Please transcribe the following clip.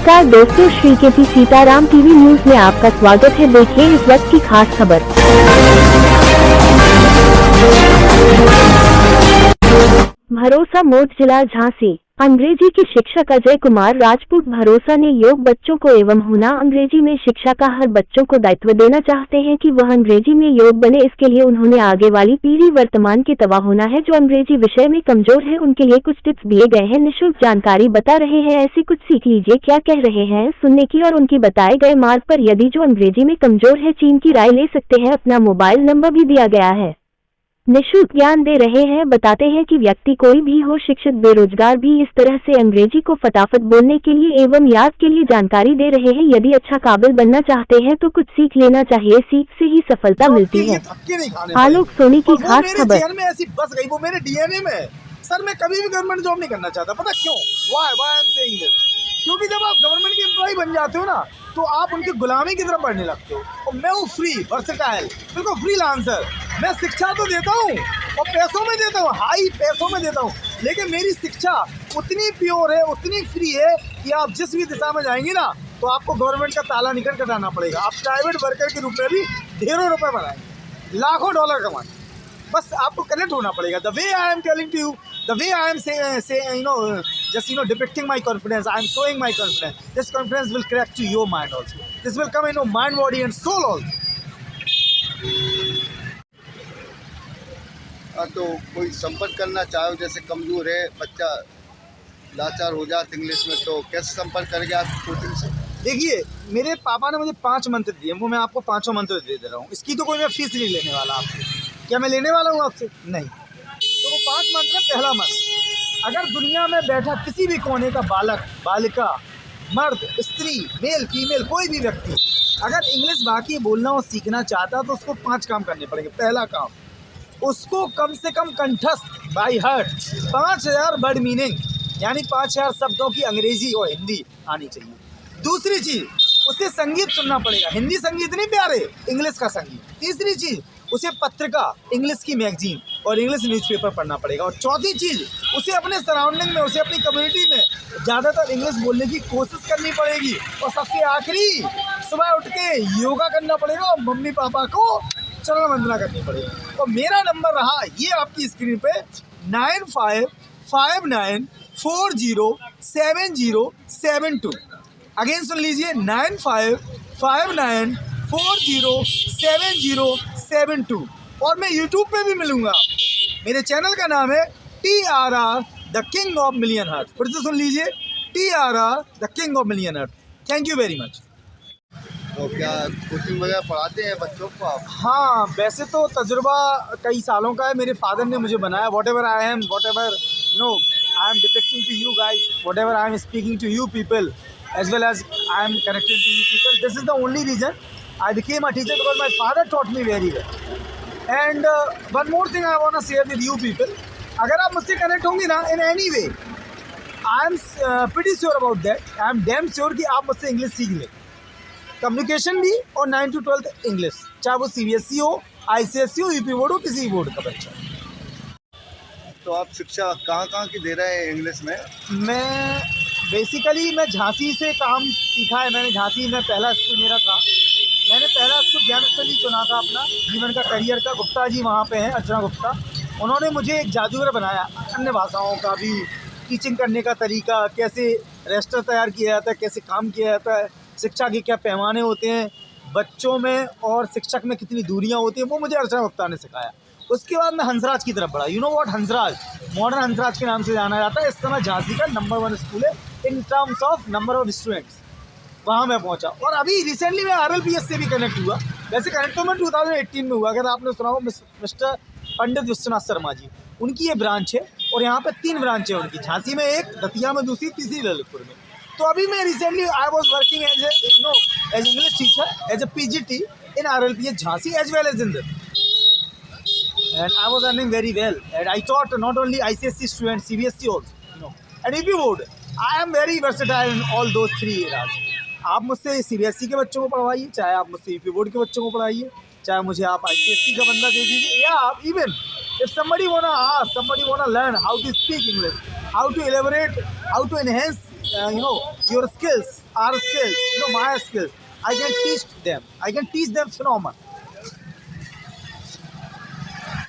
नमस्कार दोस्तों, श्री कीर्ति Sitaram TV news में आपका स्वागत है। देखिए इस वक्त की खास खबर। भरोसा मोड़, जिला झांसी। अंग्रेजी के शिक्षक अजय कुमार राजपूत भरोसा ने योग बच्चों को एवं हुना अंग्रेजी में शिक्षा का हर बच्चों को दायित्व देना चाहते हैं कि वह अंग्रेजी में योग बने। इसके लिए उन्होंने आगे वाली पीढ़ी वर्तमान के तवा होना है जो अंग्रेजी विषय में कमजोर है, उनके लिए कुछ टिप्स दिए गए हैं। निःशुल्क जानकारी बता रहे हैं, ऐसी कुछ सीख लीजिए। क्या कह रहे हैं सुनने की और उनकी बताए गए मार्ग पर यदि जो अंग्रेजी में कमजोर है चीन की राय ले सकते हैं। अपना मोबाइल नंबर भी दिया गया है। निःशुल्क ज्ञान दे रहे हैं। बताते हैं कि व्यक्ति कोई भी हो, शिक्षित बेरोजगार भी इस तरह से अंग्रेजी को फटाफट बोलने के लिए एवं याद के लिए जानकारी दे रहे हैं। यदि अच्छा काबिल बनना चाहते हैं तो कुछ सीख लेना चाहिए, सीख से ही सफलता मिलती है। आलोक सोनी की खास खबर। में ऐसी बस गई, वो मेरे डीएनए में है। सर मैं कभी भी गवर्नमेंट जॉब नहीं करना चाहता, पता क्यों? Why I am saying this? क्योंकि जब आप गवर्नमेंट के एम्प्लॉय बन जाते हो ना तो आप उनकी गुलामी की तरफ बढ़ने लगते हो। और मैं हूँ फ्री वर्सेटाइल, बिल्कुल फ्रीलांसर। मैं शिक्षा तो देता हूँ और पैसों में देता हूँ, हाई पैसों में देता हूँ, लेकिन मेरी शिक्षा उतनी प्योर है, उतनी फ्री है कि आप जिस भी दिशा में जाएंगे ना तो आपको गवर्नमेंट का ताला निकट कटाना पड़ेगा। आप प्राइवेट वर्कर के रूप में भी ढेरों रुपए बनाएंगे, लाखों डॉलर कमाएंगे। बस आपको कनेक्ट होना पड़ेगा। The way I am telling to you, the way I am just depicting my confidence, I am showing my confidence. This confidence will crack to your mind also. This will come in your mind, body and soul also. तो कोई संपर्क करना चाहो, जैसे कमजोर है बच्चा, लाचार हो जाता इंग्लिश में, तो कैसे संपर्क करेंगे आप कोचिंग से? देखिए, मेरे पापा ने मुझे 5 मंत्र दिए, वो मैं आपको 5 मंत्र दे रहा हूँ। इसकी तो कोई मैं फीस नहीं लेने वाला आपसे। क्या मैं लेने वाला हूँ आपसे? नहीं। तो वो 5 मंत्र। पहला मंत्र, अगर दुनिया में बैठा किसी भी कोने का बालक, बालिका, मर्द, स्त्री, मेल, फीमेल, कोई भी व्यक्ति अगर इंग्लिश बाकी बोलना और सीखना चाहता तो उसको 5 काम करने पड़ेंगे। पहला काम, उसको कम से कम कंठस्थ बाय हार्ट 5000 वर्ड मीनिंग यानी 5000 शब्दों की अंग्रेजी और हिंदी आनी चाहिए। दूसरी चीज़, उसे संगीत सुनना पड़ेगा। हिंदी संगीत नहीं प्यारे, इंग्लिश का संगीत। तीसरी चीज़, उसे पत्रिका, इंग्लिश की मैगजीन और इंग्लिश न्यूज़पेपर पढ़ना पड़ेगा। और चौथी चीज़, उसे अपने सराउंडिंग में, उसे अपनी कम्युनिटी में ज़्यादातर इंग्लिश बोलने की कोशिश करनी पड़ेगी। और सबसे आखिरी, सुबह उठ के योगा करना पड़ेगा और मम्मी पापा को चरण वंदना करनी पड़ेगी। और मेरा नंबर रहा ये आपकी स्क्रीन पे 9559407072। अगेन सुन लीजिए, 9559407072। और मैं यूट्यूब पे भी मिलूंगा। मेरे चैनल का नाम है TRR the king of million heart. फिर से सुन लीजिए, TRR the king of million heart. Thank you very much. तो क्या कोचिंग वगैरह पढ़ाते हैं बच्चों को आप? हाँ, वैसे तो तजुर्बा कई सालों का है। मेरे फादर ने मुझे बनाया। Whatever I am, whatever I am depicting to you guys, whatever I am speaking to you people, as well as I am connected to you people. This is the only reason I became a teacher, because my father taught me very well. And one more thing I want to share with you people. अगर आप मुझसे connect होंगे ना in any way, I am pretty sure about that. I am damn sure कि आप मुझसे English सीख लें। कम्युनिकेशन भी और 9 to 12 इंग्लिश, चाहे वो CBSE हो, ICSE हो, UP बोर्ड हो, किसी भी बोर्ड का बच्चा। तो आप शिक्षा कहाँ की दे रहे हैं इंग्लिश में? मैं बेसिकली झांसी से काम सीखा है। मैंने झांसी में पहला स्कूल मेरा था। मैंने पहला स्कूल ज्ञानस्थली चुना था अपना जीवन का, करियर का। गुप्ता जी वहाँ पे हैं, अर्चना गुप्ता। उन्होंने मुझे एक जादूगर बनाया। अन्य भाषाओं का भी टीचिंग करने का तरीका, कैसे रजिस्टर तैयार किया जाता है, कैसे काम किया जाता है, शिक्षा के क्या पैमाने होते हैं, बच्चों में और शिक्षक में कितनी दूरियाँ होती हैं, वो मुझे अर्चना गुप्ता ने सिखाया। उसके बाद मैं हंसराज की तरफ बढ़ा। You know what, Hansraj, modern Hansraj के नाम से जाना जाता है। इस समय झांसी का नंबर 1 स्कूल है in terms of number of students. वहाँ मैं पहुँचा। और अभी रिसेंटली मैं RLPS से भी कनेक्ट हुआ। वैसे कनेक्ट तो मैं 2018 में हुआ। अगर आपने सुना हो, मिस्टर पंडित विश्वनाथ शर्मा जी, उनकी ये ब्रांच है। और यहाँ पे 3 ब्रांच है उनकी, झांसी में 1, दतिया में 2, तीसरी ललितपुर में। तो अभी मैं recently I was working as English teacher, as a PGT in RLPS Jhansi as well as in this. And I was earning very well, and I taught not only ICSE students, CBSE also, and UP board. I am very versatile in all those 3 areas. आप मुझसे CBSE के बच्चों को पढ़वाइए, चाहे आप मुझसे UP board के बच्चों को पढ़ाइए, चाहे मुझे आप ICSE का बंदा दे दीजिए, या आप even if somebody wanna learn how to speak English, how to elaborate, how to enhance your skills, our skills, my skills. I can teach them phenomenon.